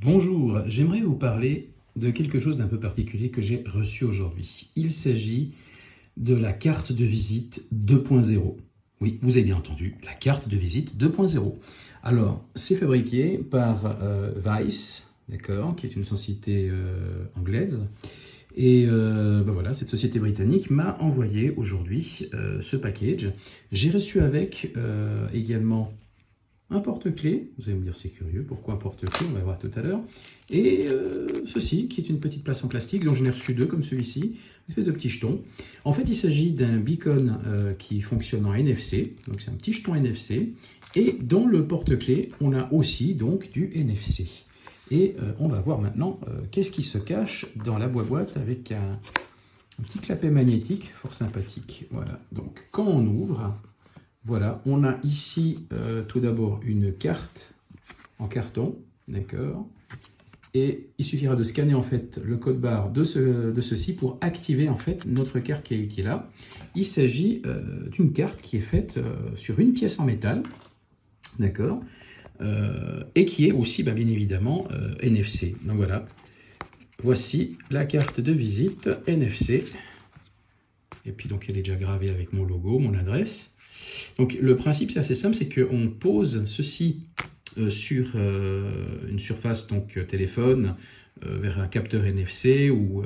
Bonjour, j'aimerais vous parler de quelque chose d'un peu particulier que j'ai reçu aujourd'hui. Il s'agit de la carte de visite 2.0. Oui, vous avez bien entendu, la carte de visite 2.0. Alors, c'est fabriqué par Weiss, d'accord, qui est une société anglaise. Et ben voilà, cette société britannique m'a envoyé aujourd'hui ce package. J'ai reçu avec également un porte-clés, vous allez me dire c'est curieux, pourquoi un porte-clés, on va voir tout à l'heure, et ceci qui est une petite place en plastique, dont j'en ai reçu deux comme celui-ci, une espèce de petit jeton. En fait il s'agit d'un beacon qui fonctionne en NFC, donc c'est un petit jeton NFC, et dans le porte-clés on a aussi donc du NFC. Et on va voir maintenant qu'est-ce qui se cache dans la boîte avec un petit clapet magnétique fort sympathique. Voilà, donc quand on ouvre, voilà, on a ici tout d'abord une carte en carton, d'accord. Et il suffira de scanner en fait le code barre de ceci pour activer en fait notre carte qui est là. Il s'agit d'une carte qui est faite sur une pièce en métal, d'accord, et qui est aussi bien évidemment NFC. Donc voilà, voici la carte de visite NFC. Et puis donc elle est déjà gravée avec mon logo, mon adresse. Donc le principe c'est assez simple, c'est qu'on pose ceci sur une surface donc téléphone vers un capteur NFC ou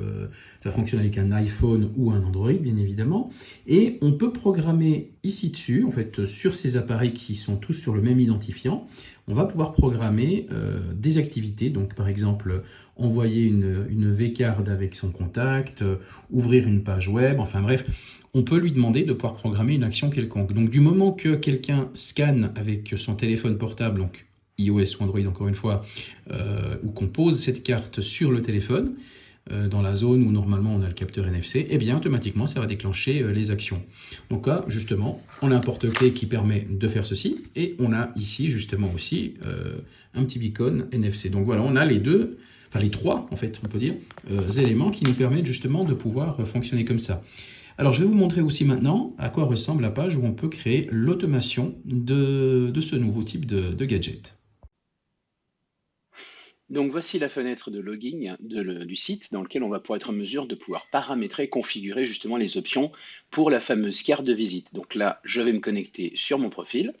ça fonctionne avec un iPhone ou un Android bien évidemment, et on peut programmer ici dessus, en fait sur ces appareils qui sont tous sur le même identifiant, on va pouvoir programmer des activités, donc par exemple envoyer une V-card avec son contact, ouvrir une page web, enfin bref, on peut lui demander de pouvoir programmer une action quelconque. Donc du moment que quelqu'un scanne avec son téléphone portable, donc iOS ou Android encore une fois, ou qu'on pose cette carte sur le téléphone, dans la zone où normalement on a le capteur NFC, et bien automatiquement ça va déclencher les actions. Donc là justement on a un porte-clés qui permet de faire ceci, et on a ici justement aussi un petit beacon NFC. Donc voilà, on a les deux, enfin les trois en fait on peut dire, éléments qui nous permettent justement de pouvoir fonctionner comme ça. Alors je vais vous montrer aussi maintenant à quoi ressemble la page où on peut créer l'automation de ce nouveau type de gadget. Donc voici la fenêtre de login du site dans lequel on va pouvoir être en mesure de pouvoir paramétrer, configurer justement les options pour la fameuse carte de visite. Donc là, je vais me connecter sur mon profil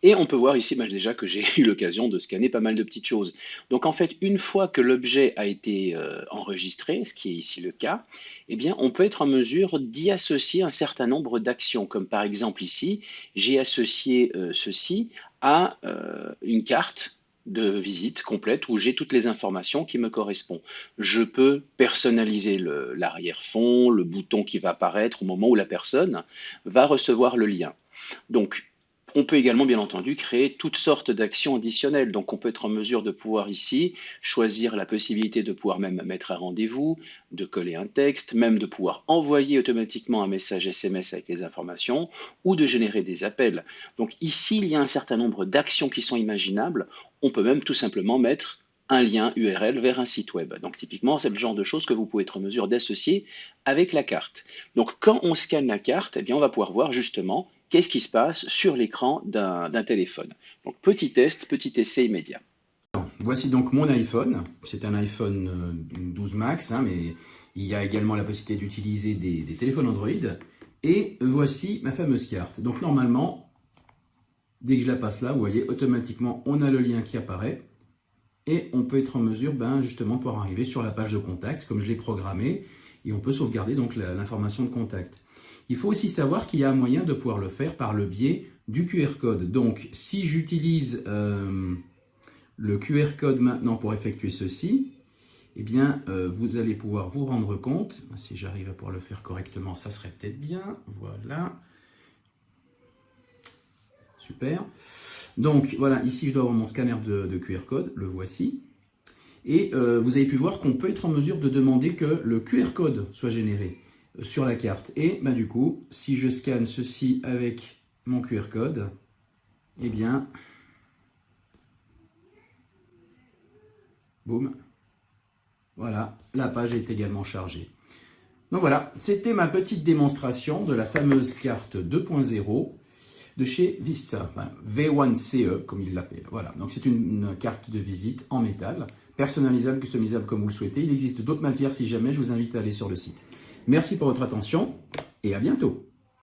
et on peut voir ici déjà que j'ai eu l'occasion de scanner pas mal de petites choses. Donc en fait, une fois que l'objet a été enregistré, ce qui est ici le cas, eh bien on peut être en mesure d'y associer un certain nombre d'actions, comme par exemple ici, j'ai associé ceci à une carte de visite complète où j'ai toutes les informations qui me correspondent. Je peux personnaliser l'arrière-fond, le bouton qui va apparaître au moment où la personne va recevoir le lien. Donc, on peut également, bien entendu, créer toutes sortes d'actions additionnelles. Donc, on peut être en mesure de pouvoir ici choisir la possibilité de pouvoir même mettre un rendez-vous, de coller un texte, même de pouvoir envoyer automatiquement un message SMS avec les informations ou de générer des appels. Donc, ici, il y a un certain nombre d'actions qui sont imaginables. On peut même tout simplement mettre un lien URL vers un site web. Donc, typiquement, c'est le genre de choses que vous pouvez être en mesure d'associer avec la carte. Donc, quand on scanne la carte, eh bien, on va pouvoir voir justement qu'est-ce qui se passe sur l'écran d'un téléphone. Donc petit test, petit essai immédiat. Voici donc mon iPhone. C'est un iPhone 12 Max, hein, mais il y a également la possibilité d'utiliser des téléphones Android. Et voici ma fameuse carte. Donc normalement, dès que je la passe là, vous voyez, automatiquement, on a le lien qui apparaît. Et on peut être en mesure justement de pouvoir arriver sur la page de contact, comme je l'ai programmé. Et on peut sauvegarder donc l'information de contact. Il faut aussi savoir qu'il y a un moyen de pouvoir le faire par le biais du QR code. Donc si j'utilise le QR code maintenant pour effectuer ceci, eh bien, vous allez pouvoir vous rendre compte, si j'arrive à pouvoir le faire correctement, ça serait peut-être bien, voilà, super. Donc, voilà, ici, je dois avoir mon scanner de QR code, le voici, et vous avez pu voir qu'on peut être en mesure de demander que le QR code soit généré sur la carte, et du coup, si je scanne ceci avec mon QR code, eh bien, boum, voilà, la page est également chargée. Donc voilà, c'était ma petite démonstration de la fameuse carte 2.0. de chez Vista, enfin, V1CE comme ils l'appellent. Voilà, donc c'est une carte de visite en métal, personnalisable, customisable comme vous le souhaitez. Il existe d'autres matières si jamais, je vous invite à aller sur le site. Merci pour votre attention et à bientôt.